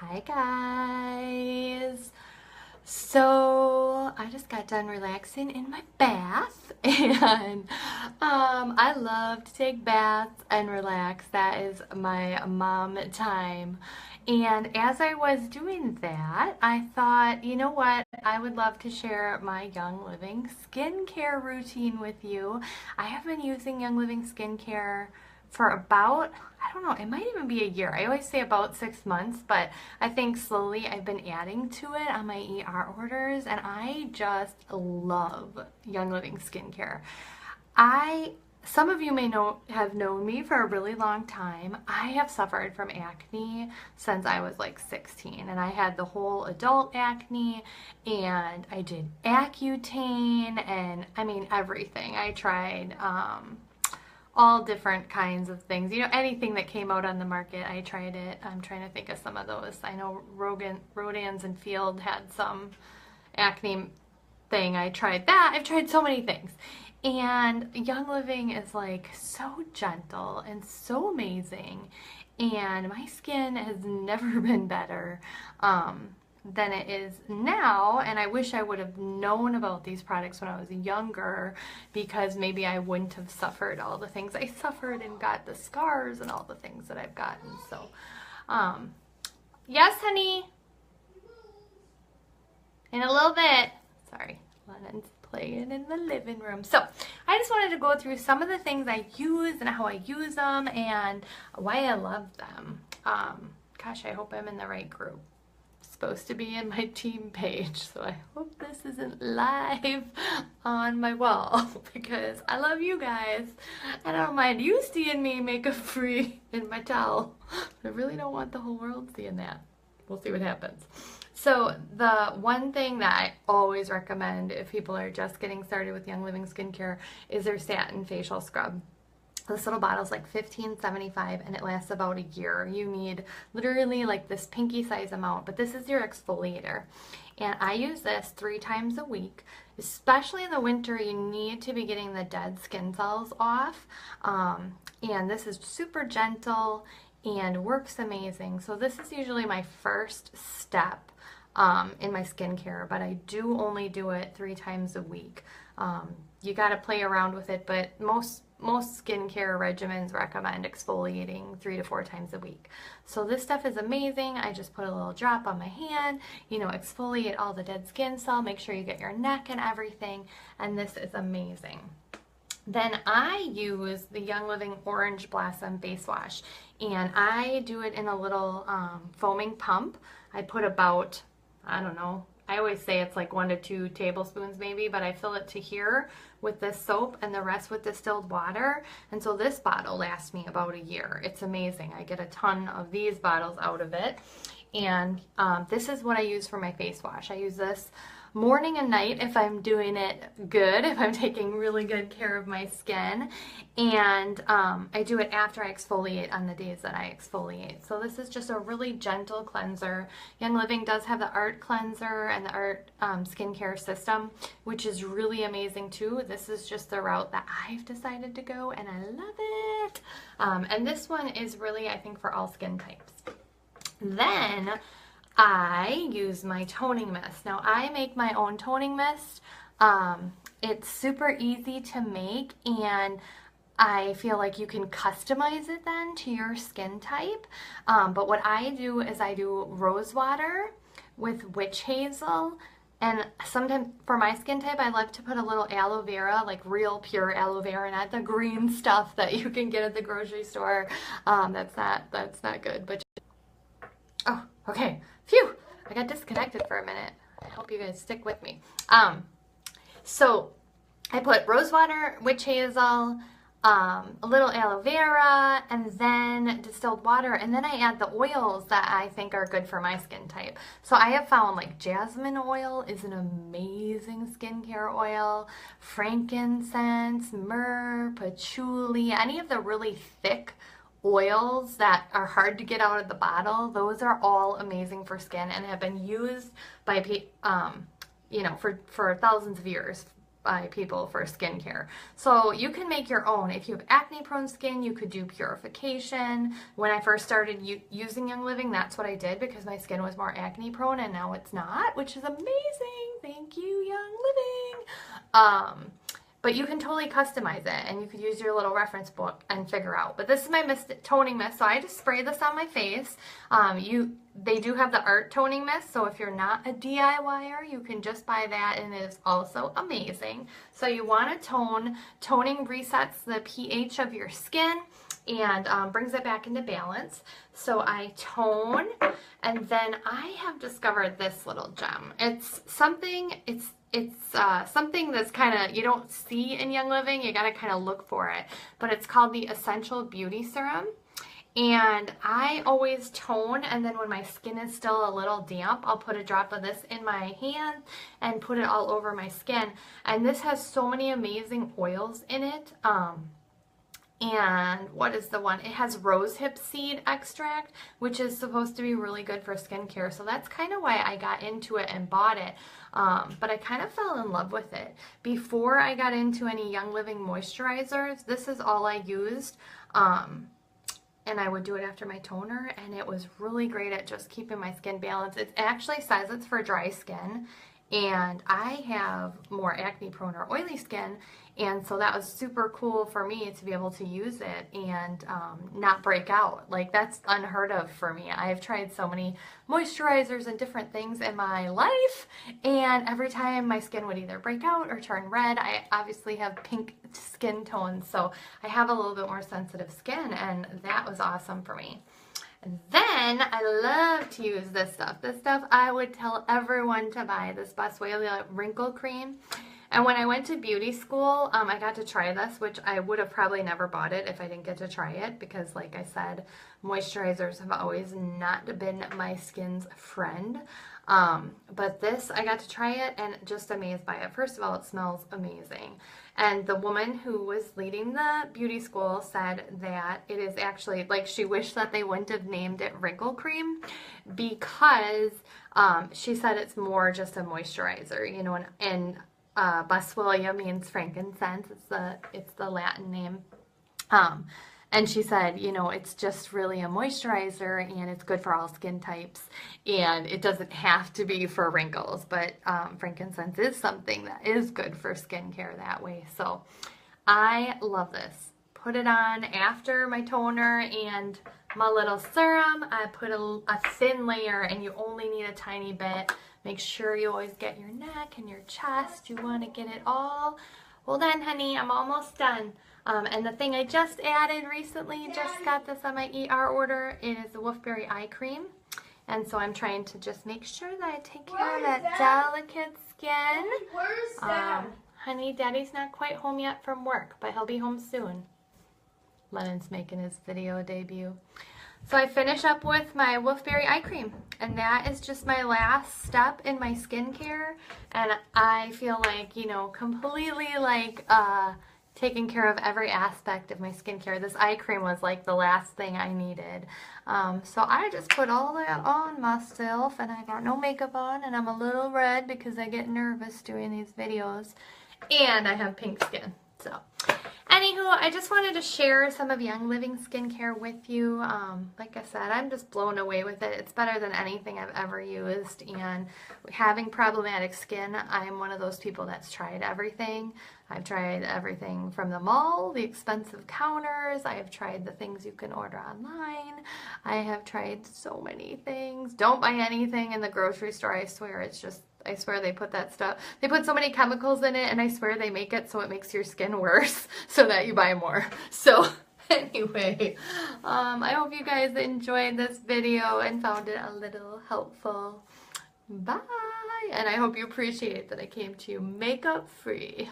Hi guys. So I just got done relaxing in my bath and I love to take baths and relax. That is my mom time. And as I was doing that, I thought, you know what? I would love to share my Young Living skincare routine with you. I have been using Young Living skincare for about, I don't know, it might even be a year. I always say about 6 months, but I think slowly I've been adding to it on my ER orders, and I just love Young Living skincare. Some of you may have known me for a really long time. I have suffered from acne since I was like 16, and I had the whole adult acne, and I did Accutane, and I mean everything. I tried all different kinds of things. You know, anything that came out on the market, I tried it. I'm trying to think of some of those. I know Rodans and Field had some acne thing. I tried that. I've tried so many things. And Young Living is like so gentle and so amazing. And my skin has never been better than it is now, and I wish I would have known about these products when I was younger, because maybe I wouldn't have suffered all the things I suffered and got the scars and all the things that I've gotten. So yes honey, in a little bit. Sorry, Lennon's playing in the living room. So I just wanted to go through some of the things I use and how I use them and why I love them. Gosh, I hope I'm in the right group. Supposed to be in my team page, so I hope this isn't live on my wall because I love you guys and I don't mind you seeing me makeup free in my towel. I really don't want the whole world seeing that. We'll see what happens. So the one thing that I always recommend if people are just getting started with Young Living skincare is their satin facial scrub. This little bottle is like $15.75 and it lasts about a year. You need literally like this pinky size amount, but this is your exfoliator. And I use this 3 times a week. Especially in the winter, you need to be getting the dead skin cells off. And this is super gentle and works amazing. So this is usually my first step in my skincare, but I do only do it 3 times a week. You got to play around with it, but most skincare regimens recommend exfoliating 3 to 4 times a week. So this stuff is amazing. I just put a little drop on my hand, you know, exfoliate all the dead skin cell, make sure you get your neck and everything, and this is amazing. Then I use the Young Living Orange Blossom Face Wash, and I do it in a little foaming pump. I put about, I don't know, I always say it's like 1 to 2 tablespoons maybe, but I fill it to here with this soap and the rest with distilled water. And so this bottle lasts me about a year. It's amazing. I get a ton of these bottles out of it. And this is what I use for my face wash. I use this morning and night if I'm doing it good, if I'm taking really good care of my skin. And I do it after I exfoliate on the days that I exfoliate. So this is just a really gentle cleanser. Young Living does have the Art Cleanser and the Art Skincare System, which is really amazing too. This is just the route that I've decided to go, and I love it. And this one is really, I think, for all skin types. Then I use my toning mist. Now I make my own toning mist. It's super easy to make, and I feel like you can customize it then to your skin type. But what I do is I do rose water with witch hazel, and sometimes for my skin type I like to put a little aloe vera, like real pure aloe vera, not the green stuff that you can get at the grocery store. That's not good. But oh, okay. Phew, I got disconnected for a minute. I hope you guys stick with me. So I put rose water, witch hazel, a little aloe vera, and then distilled water, and then I add the oils that I think are good for my skin type. So I have found like jasmine oil is an amazing skincare oil, frankincense, myrrh, patchouli, any of the really thick oils that are hard to get out of the bottle, those are all amazing for skin and have been used by you know, for thousands of years by people for skincare. So you can make your own. If you have acne prone skin, you could do purification. When I first started using Young Living, that's what I did because my skin was more acne prone and now it's not, which is amazing. Thank you, Young Living. But you can totally customize it and you could use your little reference book and figure out. But this is my toning mist, so I just spray this on my face. They do have the art toning mist, so if you're not a DIYer, you can just buy that and it is also amazing. So you want to tone. Toning resets the pH of your skin and brings it back into balance. So I tone, and then I have discovered this little gem. It's something that's kind of, you don't see in Young Living, you gotta kind of look for it, but it's called the Essential Beauty Serum. And I always tone, and then when my skin is still a little damp, I'll put a drop of this in my hand and put it all over my skin. And this has so many amazing oils in it. And what is the one? It has rosehip seed extract, which is supposed to be really good for skincare. So that's kind of why I got into it and bought it. But I kind of fell in love with it. Before I got into any Young Living moisturizers, this is all I used. And I would do it after my toner, and it was really great at just keeping my skin balanced. It actually says it's for dry skin, and I have more acne prone or oily skin, and so that was super cool for me to be able to use it and not break out. Like, that's unheard of for me. I've tried so many moisturizers and different things in my life, and every time my skin would either break out or turn red. I obviously have pink skin tones, so I have a little bit more sensitive skin, and that was awesome for me. And then I love to use this stuff. This stuff I would tell everyone to buy, this Boswellia wrinkle cream. And when I went to beauty school, I got to try this, which I would have probably never bought it if I didn't get to try it, because like I said, moisturizers have always not been my skin's friend. But this, I got to try it and just amazed by it. First of all, it smells amazing. And the woman who was leading the beauty school said that it is actually, like, she wished that they wouldn't have named it wrinkle cream, because she said it's more just a moisturizer, you know, and Boswellia means frankincense. It's the Latin name. And she said, you know, it's just really a moisturizer and it's good for all skin types, and it doesn't have to be for wrinkles, but frankincense is something that is good for skincare that way. So I love this. Put it on after my toner and my little serum. I put a thin layer, and you only need a tiny bit. Make sure you always get your neck and your chest. You want to get it all. Hold on, honey, I'm almost done. And the thing I just added recently, just got this on my ER order, it is the Wolfberry Eye Cream. And so I'm trying to just make sure that I take care of that delicate skin. Where's Dad? Honey, Daddy's not quite home yet from work, but he'll be home soon. Lennon's making his video debut. So I finish up with my Wolfberry Eye Cream, and that is just my last step in my skincare, and I feel like, you know, completely like taking care of every aspect of my skincare. This eye cream was like the last thing I needed. So I just put all that on myself, and I got no makeup on, and I'm a little red because I get nervous doing these videos, and I have pink skin. So anywho, I just wanted to share some of Young Living skincare with you. Like I said, I'm just blown away with it. It's better than anything I've ever used, and having problematic skin, I'm one of those people that's tried everything. I've tried everything from the mall, the expensive counters. I have tried the things you can order online. I have tried so many things. Don't buy anything in the grocery store. I swear, it's just, I swear they put that stuff, they put so many chemicals in it, and I swear they make it so it makes your skin worse so that you buy more. So anyway, I hope you guys enjoyed this video and found it a little helpful. Bye! And I hope you appreciate that I came to you makeup free.